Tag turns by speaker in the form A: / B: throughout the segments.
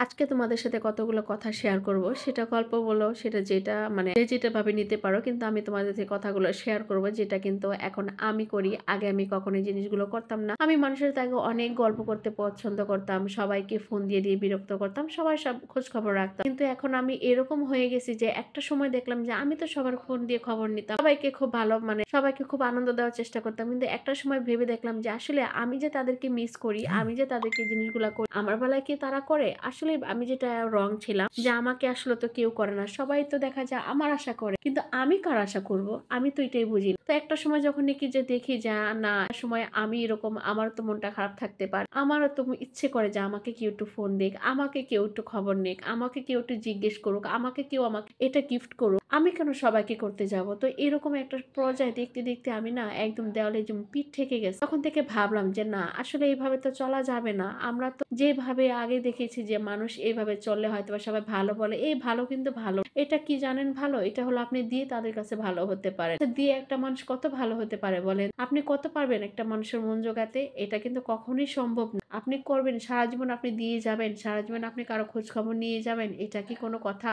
A: আজকে তোমাদের সাথে কতগুলো কথা শেয়ার করব। সেটা গল্প বলো, সেটা যেটা মানে যে যেটা ভাবে নিতে পারো। কিন্তু আমি তোমাদের যে কথাগুলো শেয়ার করব যেটা কিন্তু এখন আমি করি। আগে আমি কখনো এই জিনিসগুলো করতাম না। আমি মানুষের আগে অনেক গল্প করতে পছন্দ করতাম। সবাইকে ফোন দিয়ে বিরক্ত করতাম। সবার সব খোঁজ খবর রাখতাম। কিন্তু এখন আমি এরকম হয়ে গেছি যে একটা সময় দেখলাম যে আমি তো সবার ফোন দিয়ে খবর নিতাম। সবাইকে খুব ভালো মানে সবাইকে খুব আনন্দ দেওয়ার চেষ্টা করতাম। কিন্তু একটা সময় ভেবে দেখলাম যে আসলে আমি যে তাদেরকে মিস করি, আমি যে তাদেরকে জিনিসগুলো করি, আমার বেলায় কি তারা করে? আসলে আমি যেটা রং ছিলাম যে আমাকে আসলে তো কেউ করে না, সবাই তো দেখা যায় আমার আশা করে, কিন্তু আমি কার আশা করব? আমি তো এটাই বুঝি না। তো একটা সময় যখন নাকি যে দেখি যে না সময় আমি এরকম, আমার তো মনটা খারাপ থাকতে পারে, আমারও তো ইচ্ছে করে যে আমাকে কেউ একটু ফোন দিক, আমাকে কেউ একটু খবর নিক, আমাকে কেউ একটু জিজ্ঞেস করুক, আমাকে কেউ আমাকে এটা গিফট করুক, আমি কেন সবাইকে করতে যাব? তো এরকম একটা পর্যায়ে দেখতে দেখতে আমি না একদম দেওয়ালে যেমন পিঠ থেকে গেছে। তখন থেকে ভাবলাম যে না আসলে এইভাবে তো চলা যাবে না। আমরা তো যেভাবে আগে দেখেছি যে মানুষ এইভাবে চললে হয়তো বা সবাই ভালো বলে, এই ভালো কিন্তু ভালো এটা কি জানেন? ভালো এটা হলো আপনি দিয়ে তাদের কাছে ভালো হতে পারেন। দিয়ে একটা মানুষ কত ভালো হতে পারে বলেন? আপনি কত পারবেন একটা মানুষের মন জোগাতে? এটা কিন্তু কখনোই সম্ভব না। আপনি করবেন সারা জীবন, আপনি দিয়ে যাবেন সারা জীবন, আপনি কারো খোঁজ খবর নিয়ে যাবেন, এটা কি কোনো কথা?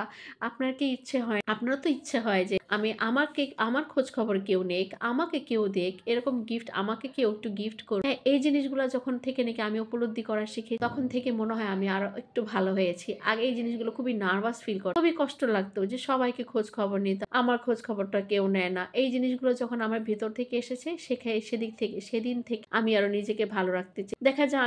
A: আপনার কি ইচ্ছে হয়? আপনারও তো ইচ্ছে হয় যে আমি আমাকে আমার খোঁজ খবর কেউ নেক, আমাকে কেউ দেখ, এরকম গিফট আমাকে কেউ একটু গিফট করুক। হ্যাঁ, এই জিনিসগুলো যখন থেকে নাকি আমি উপলব্ধি করা শিখি তখন থেকে মনে হয় আমি আরো একটু ভালো হয়েছি। আগে এই জিনিসগুলো খুবই নার্ভাস ফিল করতাম, খুবই কষ্ট লাগতো যে সবাইকে খোঁজ খবর নিতাম, আমার খোঁজ খবরটা কেউ নেয় না। এই জিনিসগুলো যখন আমার ভিতর থেকে এসেছে সেদিন থেকে আমি আরো নিজেকে ভালো রাখতে চাই। দেখা যায়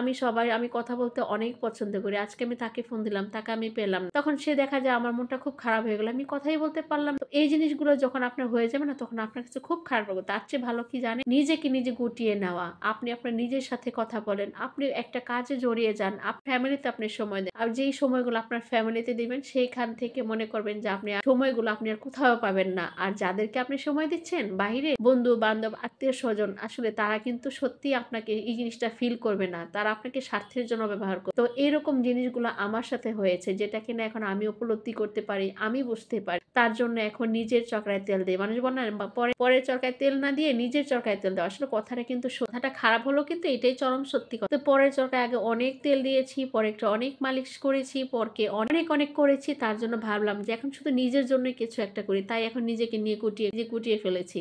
A: আমি কথা বলতে অনেক পছন্দ করি। আজকে আমি তাকে ফোন দিলাম, তাকে আমি পেলাম না। তখন সে দেখা যায় আমার মনটা খুব খারাপ হয়ে গেল, আমি কথাই বলতে পারলাম না। তো এই জিনিসগুলো যখন আপনার হয়ে যাবে না তখন আপনার কাছে খুব খারাপ লাগবে। তার চেয়ে ভালো কি জানেন? নিজেকে নিজে গুটিয়ে নেওয়া। আপনি আপনার নিজের সাথে কথা বলেন, আপনি একটা কাজে জড়িয়ে যান, ফ্যামিলিতে আপনি সময় দেন। আর যেই সময়গুলো আপনার ফ্যামিলিতে দিবেন সেইখান থেকে মনে করবেন যে আপনি সময়গুলো আপনি আর কোথাও পাবেন না। আর যাদেরকে আপনি সময় দিচ্ছেন বাহিরে, বন্ধু বান্ধব আত্মীয় স্বজন, আসলে তারা কিন্তু সত্যি আপনাকে এই জিনিসটা ফিল করবে না, তারা আপনাকে স্বার্থের জন্য ব্যবহার করে। তো এরকম জিনিসগুলো আমার সাথে হয়েছে, যেটা কিনা এখন আমি উপলব্ধি করতে পারি, আমি বুঝতে পারি। তার জন্য এখন নিজের চরকায় তেল দেয়। মানুষ বলে না পরের চরকায় তেল না দিয়ে নিজের চরকায় তেল দেওয়া। আসলে কথাটা কিন্তু কথাটা খারাপ হলো কিন্তু এটাই চরম সত্যি কথা। তো পরের চরকায় আগে অনেক তেল দিয়েছি, পরে একটা অনেক মালিশ করেছি, পরকে অনেক করেছি। তার জন্য ভাবলাম যে এখন শুধু নিজের জন্য কিছু একটা করি। তাই এখন নিজেকে নিয়ে গুটিয়ে ফেলেছি।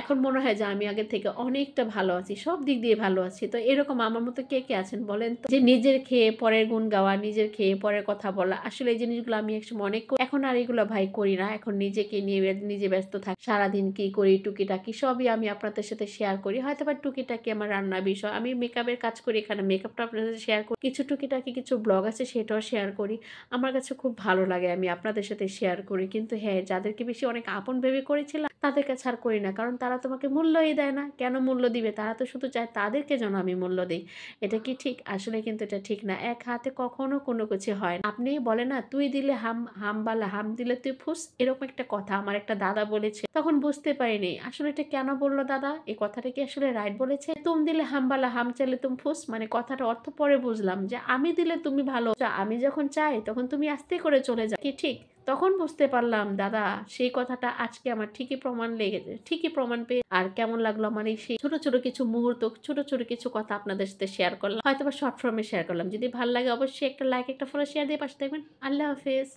A: এখন মনে হয় যে আমি আগের থেকে অনেকটা ভালো আছি, সব দিক দিয়ে ভালো আছি। তো এরকম আমার মতো কে কে আছেন বলেন তো? যে নিজের খেয়ে পরের গুণ গাওয়া, নিজের খেয়ে পরের কথা বলা, আসলে এই জিনিসগুলো আমি একসময় অনেক এখন আর এগুলো ভাই করি না। এখন নিজেকে নিয়ে নিজে ব্যস্ত থাকি। সারাদিন কি করি টুকিটাকি সবই আমি আপনাদের সাথে শেয়ার করি। হয়তো বা টুকিটাকি আমার রান্নার বিষয়, আমি মেকআপের কাজ করি, এখানে মেকআপটা আপনাদের সাথে শেয়ার করি। কিছু টুকিটাকি কিছু ব্লগ আছে সেটাও শেয়ার করি। আমার কাছে খুব ভালো লাগে আমি আপনাদের সাথে শেয়ার করি। কিন্তু হ্যাঁ, যাদেরকে বেশি অনেক আপন ভেবে করেছিলাম তাদের কাছে আর করি না, কারণ তারা তোমাকে মূল্যই দেয় না। কেন মূল্য দিবে? তারা তো শুধু চায় তাদেরকে যেন আমি মূল্য দিই। এটা কি ঠিক? আসলে কিন্তু এটা ঠিক না। এক হাতে কখনো কোনো কিছু হয় না। আপনি বলে না, তুই দিলে হাম বালা, হাম দিলে তুই ফুস, এরকম একটা কথা আমার একটা দাদা বলেছে। তখন বুঝতে পারিনি আসলে এটা কেন বললো দাদা, এই কথাটা কি আসলে রাইট বলেছে? তুম দিলে হাম বালা, হাম চাইলে তুম ফুস, মানে কথাটা অর্থ পরে বুঝলাম যে আমি দিলে তুমি ভালো, আমি যখন চাই তখন তুমি আস্তে করে চলে যাও। কি ঠিক? তখন বুঝতে পারলাম দাদা সেই কথাটা আজকে আমার ঠিকই প্রমাণ লেগেছে, ঠিকই প্রমাণ পেয়ে। আর কেমন লাগলো আমার এই সেই ছোট ছোট কিছু মুহূর্ত, ছোট ছোট কিছু কথা আপনাদের সাথে শেয়ার করলাম, হয়তো বা শর্ট ফর্মে শেয়ার করলাম। যদি ভালো লাগে অবশ্যই একটা লাইক, একটা ফলো, শেয়ার দিয়ে পাশে থাকবেন। আল্লাহ হাফেজ।